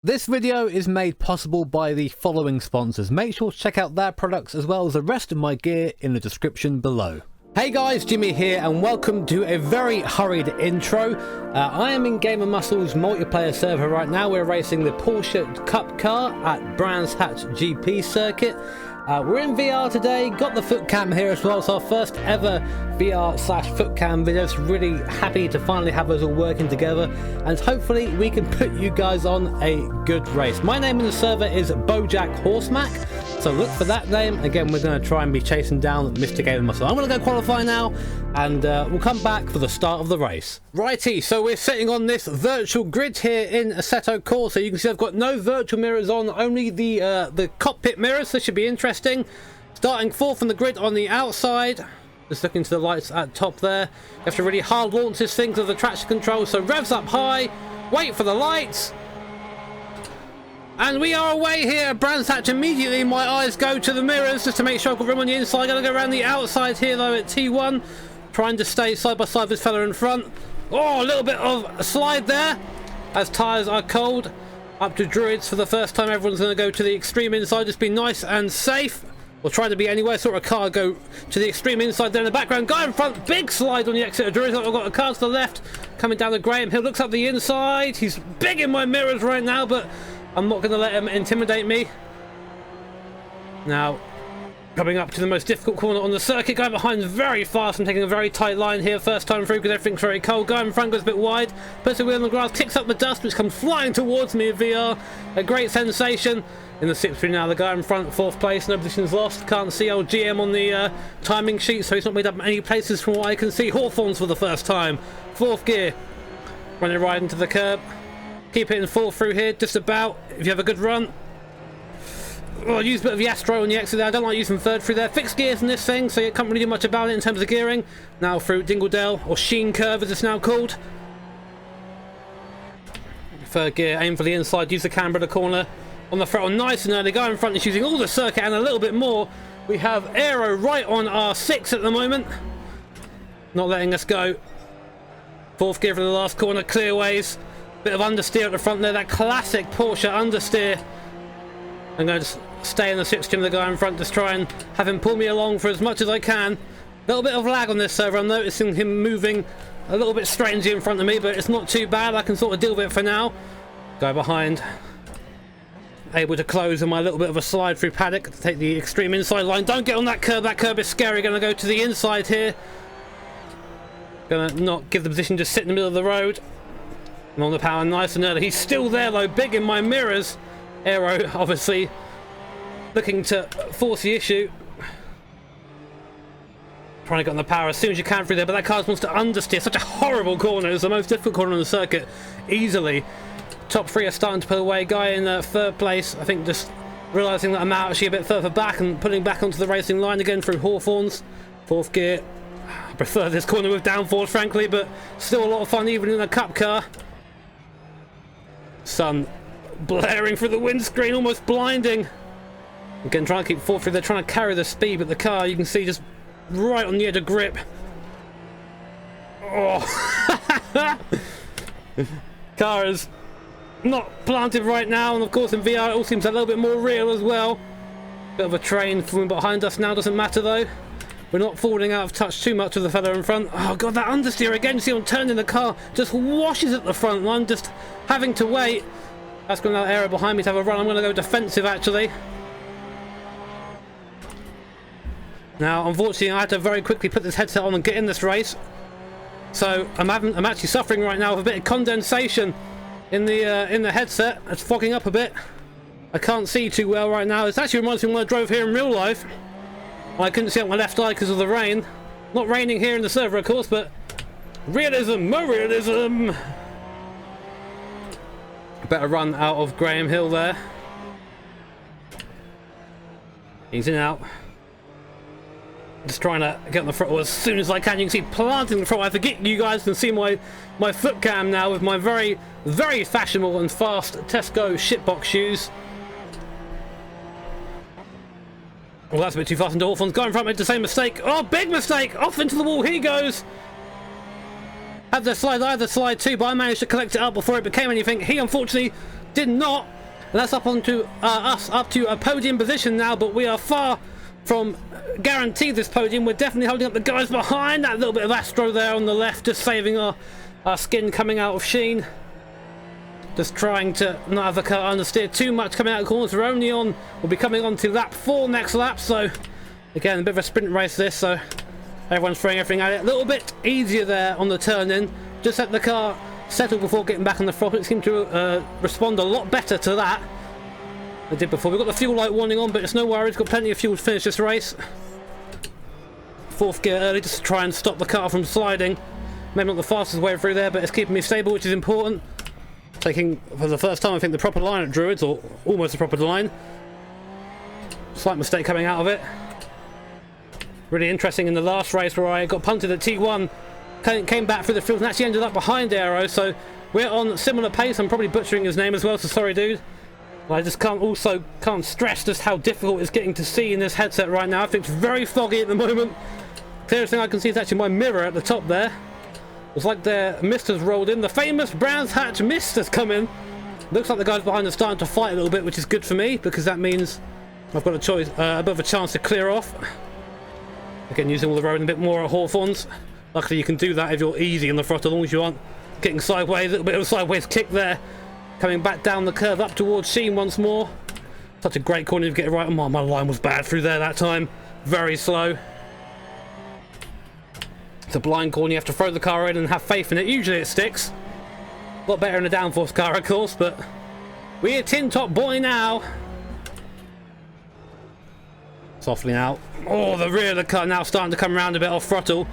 This video is made possible by the following sponsors. Make sure to check out their products as well as the rest of my gear in the description below. Hey guys, Jimmy here and welcome to a very hurried intro. I am in Gamer Muscle's multiplayer server right now. We're racing the Porsche Cup car at Brands Hatch GP circuit. We're in VR today, got the foot cam here as well. It's our first ever VR/foot cam videos. Really happy to finally have us all working together and hopefully we can put you guys on a good race. My name in the server is Bojack Horsemack, so look for that name. Again, we're going to try and be chasing down Mr. Gamer Muscle. I'm going to go qualify now and we'll come back for the start of the race. Righty, so we're sitting on this virtual grid here in Assetto Corsa. You can see I've got no virtual mirrors on, only the cockpit mirrors. This should be interesting. Starting fourth on the grid on the outside. Just looking to the lights at top there. You have to really hard launch this thing to the traction control. So revs up high, wait for the lights. And we are away here at Brands Hatch. Immediately my eyes go to the mirrors just to make sure I've got room on the inside. Gotta go around the outside here though at T1. Trying to stay side by side with this fella in front. Oh, a little bit of a slide there as tyres are cold. Up to Druids for the first time. Everyone's going to go to the extreme inside. Just be nice and safe. Or try to be anyway. Saw a car go to the extreme inside there in the background. Guy in front. Big slide on the exit of Druids. I've got a car to the left. Coming down the Graham Hill. Looks up the inside. He's big in my mirrors right now. But I'm not going to let him intimidate me. Now, coming up to the most difficult corner on the circuit. Guy behind is very fast. I'm taking a very tight line here. First time through because everything's very cold. Guy in front goes a bit wide. Puts the wheel on the grass. Kicks up the dust which comes flying towards me in VR. A great sensation. In the 6th now, the guy in front, 4th place. No positions lost. Can't see old GM on the timing sheet. So he's not made up any places from what I can see. Hawthorns for the first time. 4th gear. Running right into the curb. Keep it in 4th through here. Just about. If you have a good run. Oh, I use a bit of the Astro on the exit there. I don't like using 3rd through there. Fixed gears in this thing, so you can't really do much about it in terms of gearing. Now through Dingledale, or Sheen Curve as it's now called. 3rd gear, aim for the inside, use the camber at the corner. On the throttle, nice and early. Guy in front is using all the circuit and a little bit more. We have Aero right on R6 at the moment. Not letting us go. 4th gear for the last corner, clearways. Bit of understeer at the front there, that classic Porsche understeer. I'm going to stay in the 6th gym, the guy in front, just try and have him pull me along for as much as I can. A little bit of lag on this server. I'm noticing him moving a little bit strangely in front of me, but it's not too bad. I can sort of deal with it for now. Guy behind. Able to close on my little bit of a slide through paddock to take the extreme inside line. Don't get on that curb. That curb is scary. Going to go to the inside here. Going to not give the position, just sit in the middle of the road. And on the power, nice and early. He's still there though, big in my mirrors. Aero obviously looking to force the issue. Trying to get on the power as soon as you can through there, but that car wants to understeer. Such a horrible corner. It's the most difficult corner on the circuit easily. Top 3 are starting to pull away. Guy in 3rd place, I think, just realising that I'm actually a bit further back and pulling back onto the racing line again through Hawthorns. 4th gear. I prefer this corner with downforce, frankly, but still a lot of fun even in a cup car. Sun blaring through the windscreen, almost blinding. Again, trying to keep 4th through. They're trying to carry the speed, but the car, you can see, just right on the edge of grip. Oh. Car is not planted right now, and of course in VR it all seems a little bit more real as well. Bit of a train from behind us now, doesn't matter though. We're not falling out of touch too much with the fella in front. Oh god, that understeer again. You see him turning the car, just washes at the front, and I'm just having to wait. That's going to allow Aero behind me to have a run. I'm going to go defensive actually. Now unfortunately I had to very quickly put this headset on and get in this race. So I'm actually suffering right now with a bit of condensation in the headset. It's fogging up a bit. I can't see too well right now. It actually reminds me when I drove here in real life. I couldn't see out my left eye because of the rain. Not raining here in the server, of course, but realism, more realism. Better run out of Graham Hill there. He's in out. Just trying to get on the throttle as soon as I can. You can see planting the throttle. I forget you guys can see my foot cam now with my very, very fashionable and fast Tesco shitbox shoes. Well, that's a bit too fast into Hawthorns. Guy in front made the same mistake. Oh, big mistake! Off into the wall he goes! Had the slide, I had the slide too, but I managed to collect it up before it became anything. He unfortunately did not. And that's up onto us, up to a podium position now, but we are far from guaranteed this podium. We're definitely holding up the guys behind. That little bit of Astro there on the left, just saving our skin coming out of sheen. Just trying to not have the car understeer too much coming out of corners. We're only on, we'll be coming on to lap 4 next lap, so again, a bit of a sprint race this, so everyone's throwing everything at it. A little bit easier there on the turn in. Just let the car settle before getting back on the throttle. It seemed to respond a lot better to that than it did before. We've got the fuel light warning on, but it's no worries. Got plenty of fuel to finish this race. 4th gear early just to try and stop the car from sliding. Maybe not the fastest way through there, but it's keeping me stable, which is important. Taking, for the first time, I think, the proper line at Druids, or almost the proper line. Slight mistake coming out of it. Really interesting in the last race where I got punted at T1. Came back through the field and actually ended up behind Aero, so we're on similar pace. I'm probably butchering his name as well, so sorry dude. But I just can't stress just how difficult it's getting to see in this headset right now. I think it's very foggy at the moment. Clearest thing I can see is actually my mirror at the top there. It's like the mist has rolled in. The famous Brands Hatch mist has come in. Looks like the guys behind are starting to fight a little bit, which is good for me, because that means I've got a choice, a bit of a chance to clear off. Again, using all the road a bit more at Hawthorns. Luckily you can do that if you're easy on the throttle, as long as you aren't getting sideways. A little bit of a sideways kick there. Coming back down the curve up towards Sheen once more. Such a great corner to get it right. Oh, my line was bad through there that time. Very slow. It's a blind corner, you have to throw the car in and have faith in it. Usually it sticks. A lot better in a downforce car, of course, but we're Tin Top Boy now. Softly now. Oh, the rear of the car now starting to come around a bit off throttle.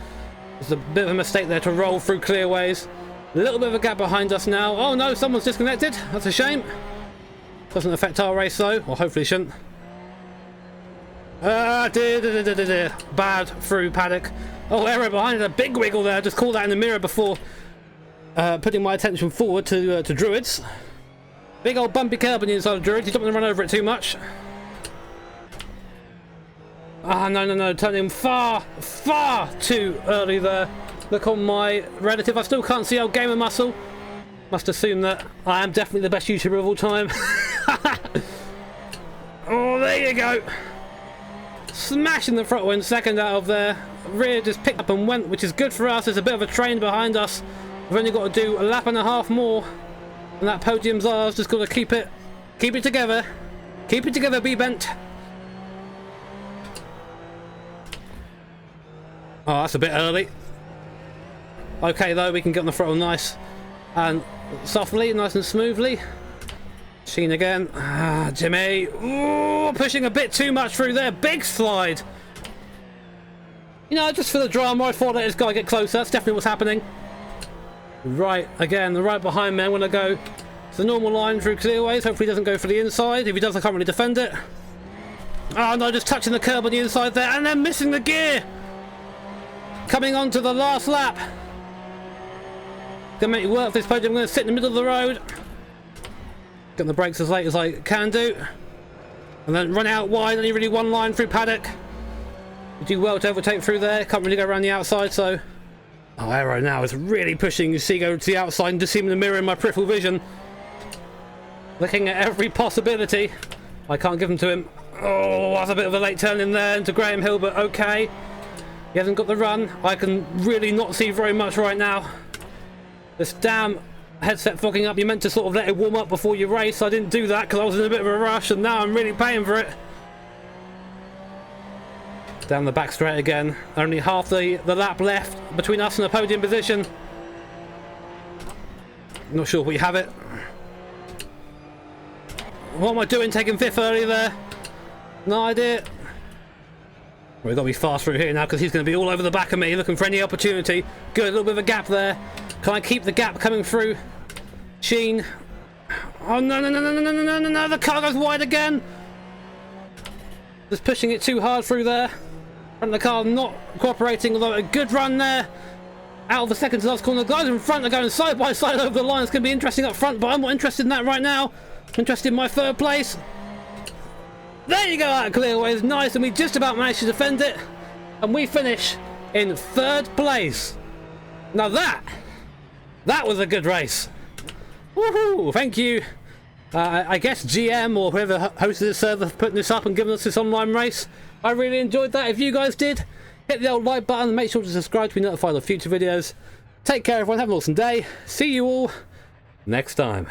There's a bit of a mistake there to roll through clearways. A little bit of a gap behind us now. Oh no, someone's disconnected. That's a shame. Doesn't affect our race though, or hopefully shouldn't. Bad through paddock. Oh, Aero behind it, a big wiggle there. Just call that in the mirror before putting my attention forward to Druids. Big old bumpy curb on the inside of Druids. You don't want to run over it too much. Ah, no, turning far too early there. Look on my relative. I still can't see old Gamer Muscle. Must assume that I am definitely the best YouTuber of all time. Oh, there you go. Smashing the throttle in second out of there. Rear just picked up and went, which is good for us. There's a bit of a train behind us. We've only got to do a lap and a half more. And that podium's ours. Just got to keep it together. Keep it together, B-Bent. Oh, that's a bit early. Okay, though, we can get on the throttle nice and softly, nice and smoothly. Sheen again. Ah, Jimmy. Ooh, pushing a bit too much through there. Big slide. You know, just for the drama, I thought let this guy get closer. That's definitely what's happening. Right, again, right behind me. I'm going to go to the normal line through clearways. Hopefully he doesn't go for the inside. If he does, I can't really defend it. Oh, no, just touching the curb on the inside there and then missing the gear. Coming on to the last lap. Gonna make me work for this podium. I'm gonna sit in the middle of the road. Get on the brakes as late as I can do. And then run out wide, only really one line through paddock. You do well to overtake through there. Can't really go around the outside, so. Oh, Aero now is really pushing. You see, go to the outside and just see him in the mirror in my peripheral vision. Looking at every possibility. I can't give them to him. Oh, that's a bit of a late turn in there into Graham Hill, but okay. He hasn't got the run. I can really not see very much right now. This damn headset fogging up. You meant to sort of let it warm up before you race. I didn't do that because I was in a bit of a rush, and now I'm really paying for it. Down the back straight again. Only half the lap left between us and the podium position. Not sure if we have it. What am I doing taking fifth early there? No idea. We've got to be fast through here now because he's going to be all over the back of me looking for any opportunity. Good, a little bit of a gap there. Can I keep the gap coming through? Sheen. Oh, no, the car goes wide again. Just pushing it too hard through there. And the car not cooperating, although a good run there. Out of the second to last corner. The guys in front are going side by side over the line. It's going to be interesting up front, but I'm not interested in that right now. I'm interested in my third place. There you go, out of clearways. Nice, and we just about managed to defend it. And we finish in third place. Now that was a good race. Woohoo! Thank you I guess GM or whoever hosted the server for putting this up and giving us this online race. I really enjoyed that. If you guys did, hit the old like button and make sure to subscribe to be notified of future videos. Take care everyone, have an awesome day. See you all next time.